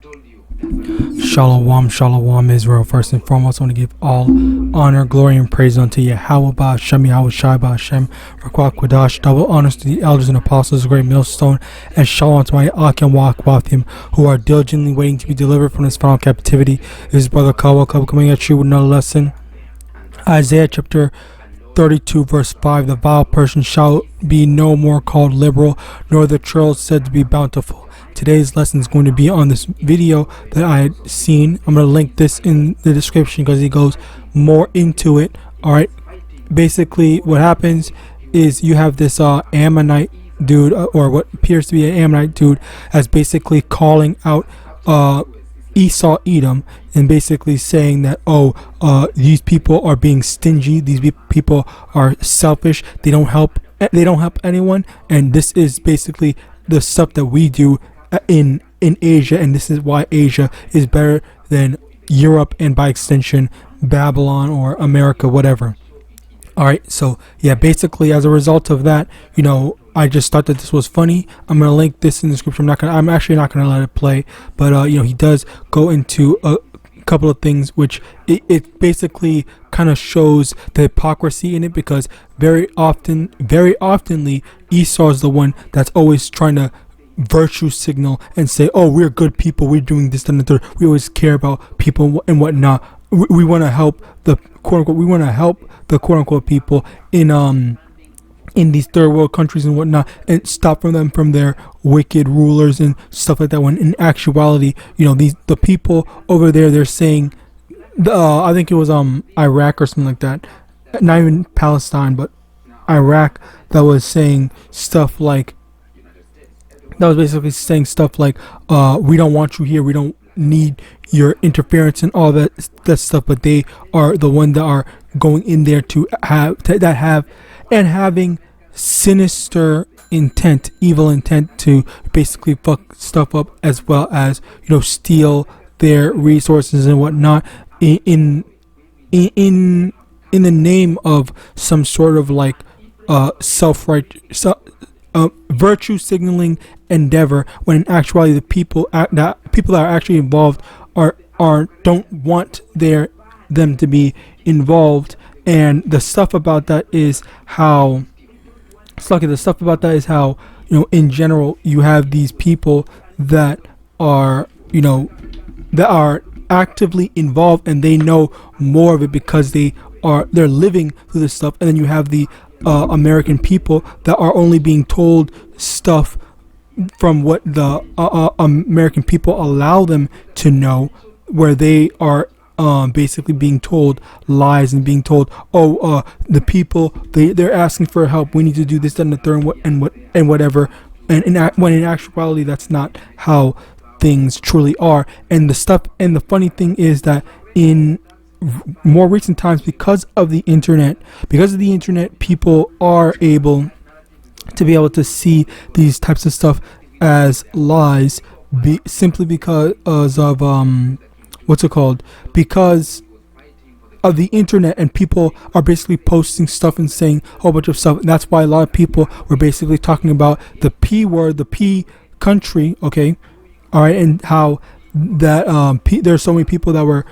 Shalom, shalom, Israel. First and foremost, I want to give all honor, glory, and praise unto YAHAWAH, SHAMAIWAN, Rakwa Kwadash, double honors to the elders and apostles, great millstone, and shalom to my YAHAWAH who are diligently waiting to be delivered from this final captivity. This is Brother Kawa coming at you with another lesson. Isaiah chapter 32 verse 5, the vile person shall be no more called liberal, nor the churl said to be bountiful. Today's lesson is going to be on this video that I had seen. I'm going to link this in the description because he goes more into it. Alright, basically what happens is you have this Ammonite dude, or what appears to be an Ammonite dude, as basically calling out Esau Edom, and basically saying that these people are being stingy, these people are selfish, they don't help anyone, and this is basically the stuff that we do in Asia, and this is why Asia is better than Europe and by extension Babylon or America, whatever. Alright, so yeah, basically as a result of that, I just thought that this was funny. I'm gonna link this in the description. I'm actually not gonna let it play, but he does go into a couple of things which it basically kind of shows the hypocrisy in it, because very oftenly Esau is the one that's always trying to virtue signal and say, we're good people, we're doing this and the third, we always care about people and whatnot, we want to help the quote unquote people in these third world countries and whatnot, and stop them from their wicked rulers and stuff like that, when in actuality the people over there, they're saying I think it was Iraq or something like that, not even Palestine but Iraq, that was saying stuff like, we don't want you here, we don't need your interference and all that stuff, but they are the one that are going in there to having sinister intent, evil intent to basically fuck stuff up, as well as steal their resources and whatnot in the name of some sort of like virtue signaling endeavor, when in actuality the people that are actually involved don't want them to be involved. And the stuff about that is how in general you have these people that are actively involved, and they know more of it because they're living through this stuff. And then you have the American people that are only being told stuff from what the American people allow them to know, where they are basically being told lies and being told, the people they're asking for help, we need to do this, that, and the third, and whatever, when in actuality that's not how things truly are. And the funny thing is that in more recent times, because of the internet, people are able to see these types of stuff as lies, simply because of because of the internet, and people are basically posting stuff and saying a whole bunch of stuff. And that's why a lot of people were basically talking about the P word, the P country, okay, all right, and how that there's so many people that were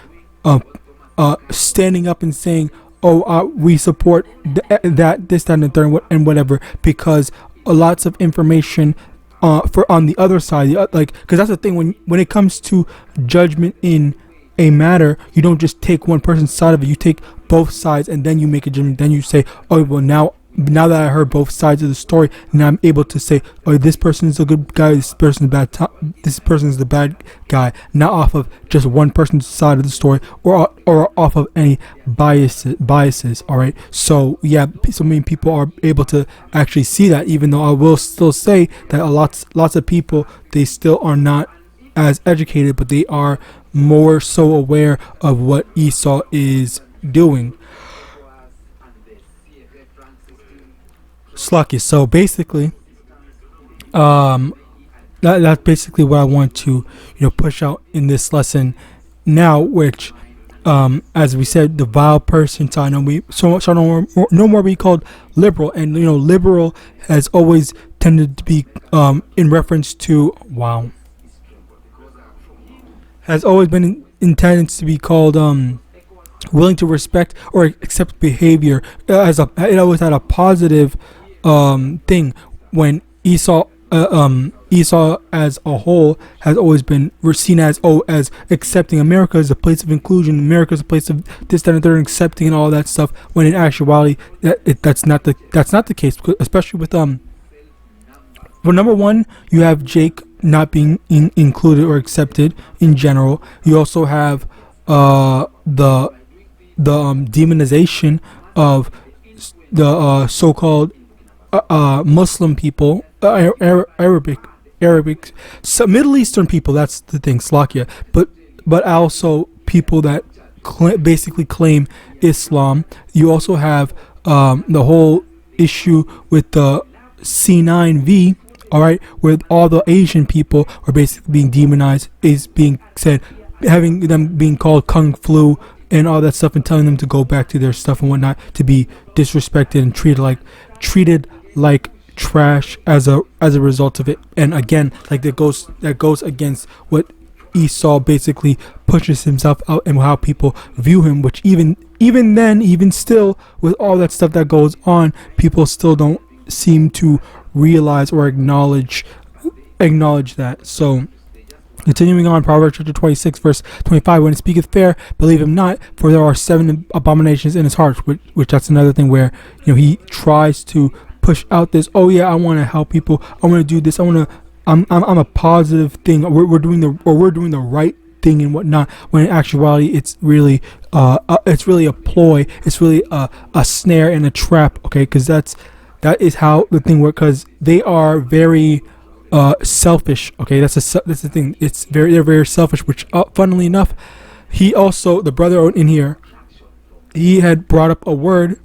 standing up and saying, we support that, this, that, and the third, and whatever, because lots of information for on the other side, because that's the thing, when it comes to judgment in a matter, you don't just take one person's side of it, you take both sides, and then you make a judgment. Then you say, now that I heard both sides of the story, now I'm able to say, this person is a good guy, this person is bad, this person is the bad guy, not off of just one person's side of the story, or off of any biases. All right, so yeah, so many people are able to actually see that, even though I will still say that lots of people, they still are not as educated, but they are more so aware of what Esau is doing. Slucky. So basically, that's basically what I want to push out in this lesson now, which as we said, the vile person shall no more be called liberal. And liberal has always tended to be in reference to has always been intended to be called willing to respect or accept behavior as a, it always had a positive thing. When Esau as a whole has always been seen as as accepting. America is a place of inclusion. America is a place of this, that, and third, accepting and all that stuff. When in actuality, that's not the case. Especially with well, number one, you have Jake not being included or accepted in general. You also have the demonization of the so-called Muslim people, Arabic, so Middle Eastern people. That's the thing, Slakia. But also people that basically claim Islam. You also have the whole issue with the C9V. All right, where all the Asian people are basically being demonized, is being said, having them being called Kung Flu and all that stuff, and telling them to go back to their stuff and whatnot, to be disrespected and treated like trash as a result of it. And again, like that goes against what Esau basically pushes himself out and how people view him. Which even then, even still, with all that stuff that goes on, people still don't seem to realize or acknowledge that. So continuing on, Proverbs chapter 26 verse 25, when he speaketh fair, believe him not, for there are 7 abominations in his heart. Which that's another thing where, you know, he tries to push out this, oh yeah, I want to help people, I want to do this, I'm a positive thing, we're doing the right thing and whatnot, when in actuality it's really a ploy, it's really a snare and a trap. Okay, because that is how the thing works, because they are very selfish. Okay, that's the thing. They're very selfish. Which, funnily enough, the brother in here, he had brought up a word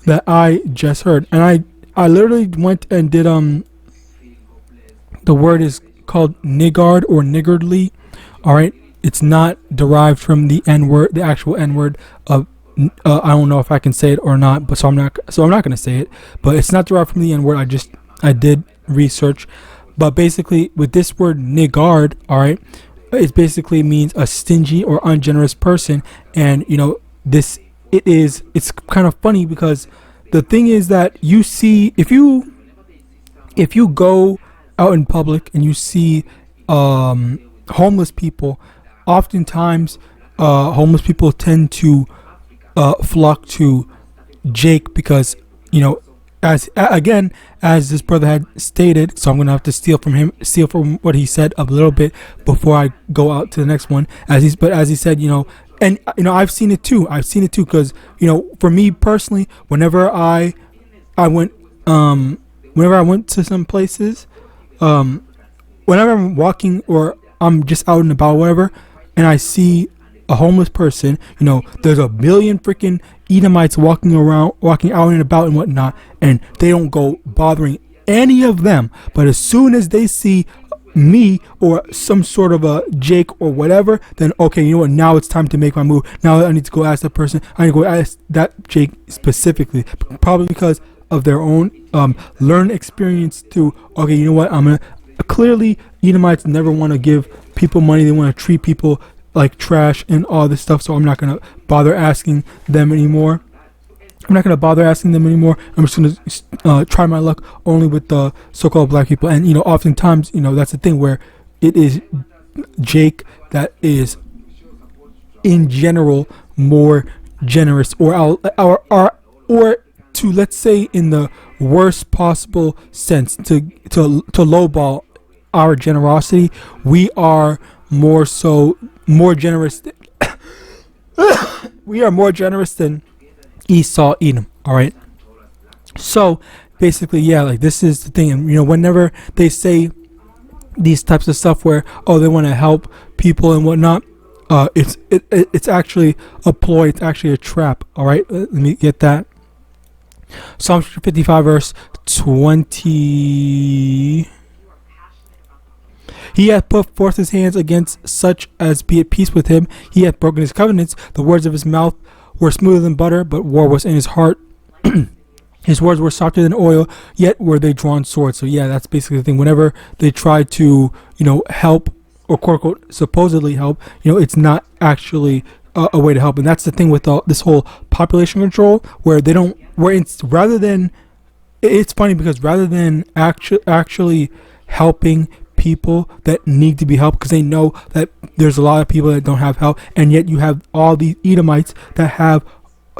that I just heard, and I literally went and did the word is called niggard or niggardly. All right, it's not derived from the N word, the actual N word of. I don't know if I can say it or not, but so I'm not going to say it. But it's not derived from the N word. I did research, but basically with this word niggard, all right, it basically means a stingy or ungenerous person. And you know, it's kind of funny, because the thing is that you see, if you go out in public and you see homeless people, oftentimes homeless people tend to flock to Jake, because, you know, as this brother had stated, so I'm gonna have to steal from what he said a little bit before I go out to the next one. As he said, you know, and you know, I've seen it too, because, you know, for me personally, whenever I went to some places, whenever I'm walking or I'm just out and about, whatever, and I see a homeless person, you know, there's a million freaking Edomites walking out and about and whatnot, and they don't go bothering any of them. But as soon as they see me or some sort of a Jake or whatever, then okay, you know what, now it's time to make my move. Now I need to go ask that person, I need to go ask that Jake specifically, probably because of their own learned experience to, okay, you know what, I'm gonna, clearly Edomites never want to give people money, they want to treat people like trash and all this stuff, so I'm not gonna bother asking them anymore. I'm just gonna try my luck only with the so-called black people. And you know, oftentimes, you know, that's the thing where it is Jake that is in general more generous, or to, let's say, in the worst possible sense, to lowball our generosity. We are more generous we are more generous than Esau, Edom. All right, so basically, yeah, like this is the thing. And you know, whenever they say these types of stuff where, oh, they want to help people and whatnot, it's actually a ploy, it's actually a trap. All right, let me get that. Psalm 55 verse 20. He hath put forth his hands against such as be at peace with him. He hath broken his covenants. The words of his mouth were smoother than butter, but war was in his heart. His words were softer than oil, yet were they drawn swords. So yeah, that's basically the thing. Whenever they try to, you know, help or quote unquote supposedly help, it's not actually a way to help. And that's the thing with this whole population control, where they don't, where it's rather than, it's funny because rather than actually helping people that need to be helped, because they know that there's a lot of people that don't have help, and yet you have all these Edomites that have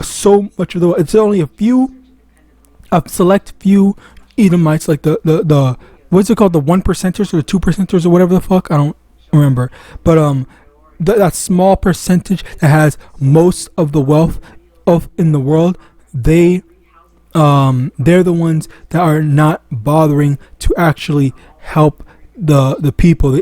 so much of the, it's only a select few Edomites, like the what's it called, the 1%ers or the 2%ers or whatever the fuck, I don't remember, but that small percentage that has most of the wealth in the world, they're the ones that are not bothering to actually help the people.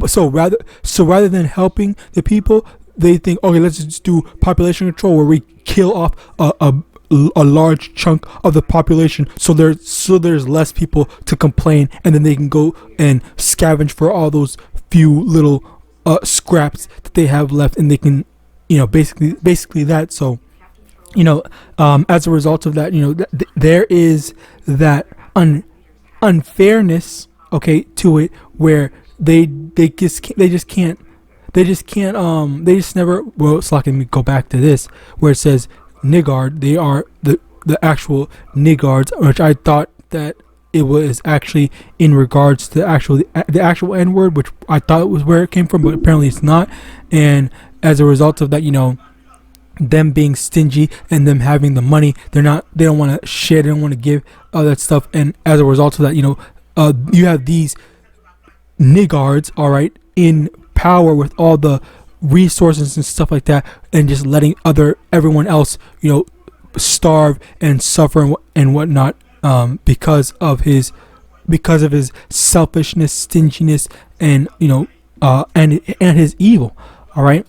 So rather than helping the people, they think, okay, let's just do population control, where we kill off a large chunk of the population, so there's less people to complain, and then they can go and scavenge for all those few little scraps that they have left, and they can, basically that. So as a result of that, there is that unfairness, okay, to it, where they just never, well, so let me go back to this, where it says Nigard. They are the actual Nigards, which I thought that it was actually in regards to the actual N word, which I thought it was where it came from, but apparently it's not. And as a result of that, them being stingy and them having the money, they don't want to share, they don't want to give all that stuff, and as a result of that, you have these Nigards, all right, in power with all the resources and stuff like that, and just letting everyone else, starve and suffer and whatnot, because of his selfishness, stinginess, and and his evil. All right.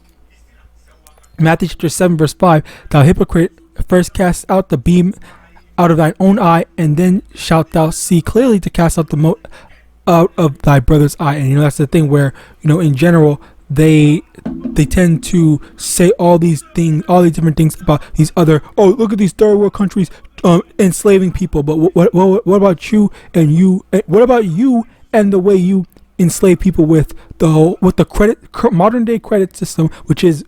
Matthew chapter 7 verse 5: Thou hypocrite, first cast out the beam out of thine own eye, and then shalt thou see clearly to cast out the mote out of thy brother's eye. And that's the thing where, in general, they tend to say all these different things about these other, oh, look at these third world countries enslaving people, but what about you and what about you and the way you enslave people with the modern day credit system, which is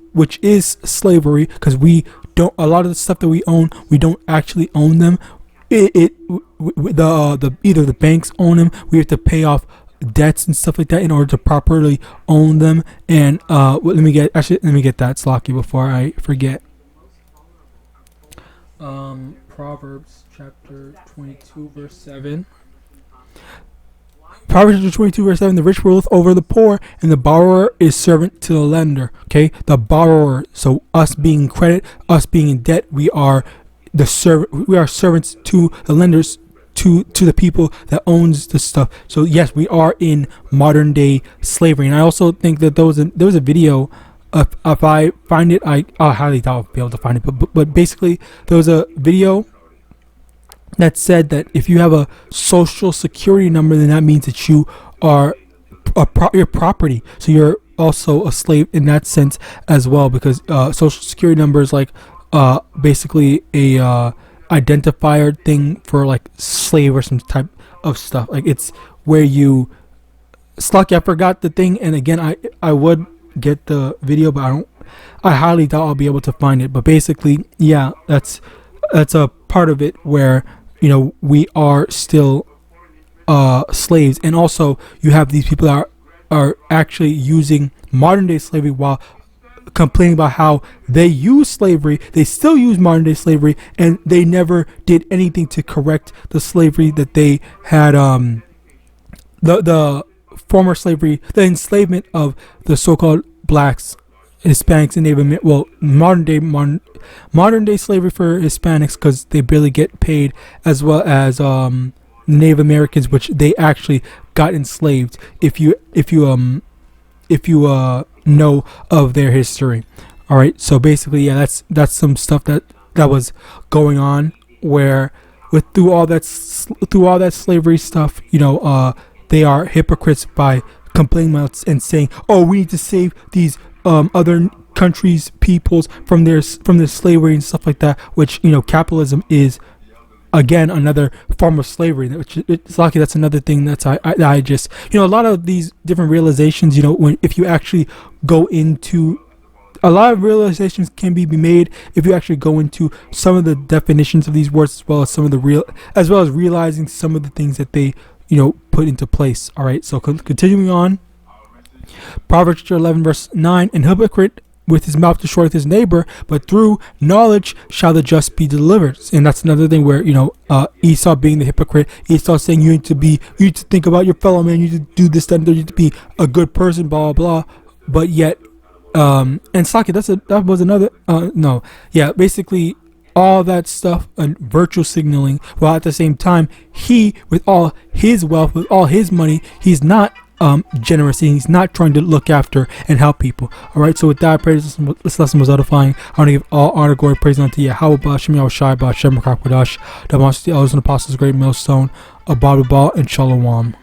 slavery, because a lot of the stuff that we own, we don't actually own them. Either the banks own them, we have to pay off debts and stuff like that in order to properly own them. And let me get that, Slocky, before I forget. Proverbs chapter 22 verse 7. Proverbs chapter 22 verse 7: The rich ruleth over the poor, and the borrower is servant to the lender. Okay, the borrower. So us being in credit, us being in debt, we are servants to the lenders, to the people that owns the stuff. So yes, we are in modern day slavery. And I also think that there was a video. If I find it, I highly doubt I'll be able to find it. But basically, there was a video that said that if you have a social security number, then that means that you are your property. So you're also a slave in that sense as well, because social security number is like basically a identifier thing for like slave or some type of stuff. Like it's where you, Slucky, I forgot the thing, and again I would get the video, but I highly doubt I'll be able to find it. But basically, yeah, that's a part of it where we are still slaves. And also you have these people that are actually using modern day slavery while complaining about how they use slavery. They still use modern day slavery, and they never did anything to correct the slavery that they had, the former slavery, the enslavement of the so-called blacks, Hispanics, and Native Americans. Well, modern day slavery for Hispanics, because they barely get paid, as well as Native Americans, which they actually got enslaved. If you know of their history. All right. So basically, yeah, that's some stuff that was going on, where through all that slavery stuff, they are hypocrites by complaining about and saying, oh, we need to save these other countries, peoples from their slavery and stuff like that, which capitalism is again, another form of slavery. Which it's lucky. That's another thing I just, a lot of these different realizations, if you actually go into, a lot of realizations can be made if you actually go into some of the definitions of these words, as well as realizing some of the things that they put into place. All right, so continuing on, Proverbs 11 verse 9, "An hypocrite with his mouth destroyeth his neighbor, but through knowledge shall the just be delivered." And that's another thing where Esau being the hypocrite, Esau saying you need to think about your fellow man, you need to do this, that, you need to be a good person, blah blah blah. But yet, and Saki, that was another basically all that stuff and virtue signaling, while at the same time he, with all his wealth, with all his money, he's not generous, and he's not trying to look after and help people. All right, so with that, I pray this lesson was edifying. I want to give all honor, glory, praise unto Yahawadah, YAHAWASHI, the elders and apostles, great millstone, Abba, and Shalom.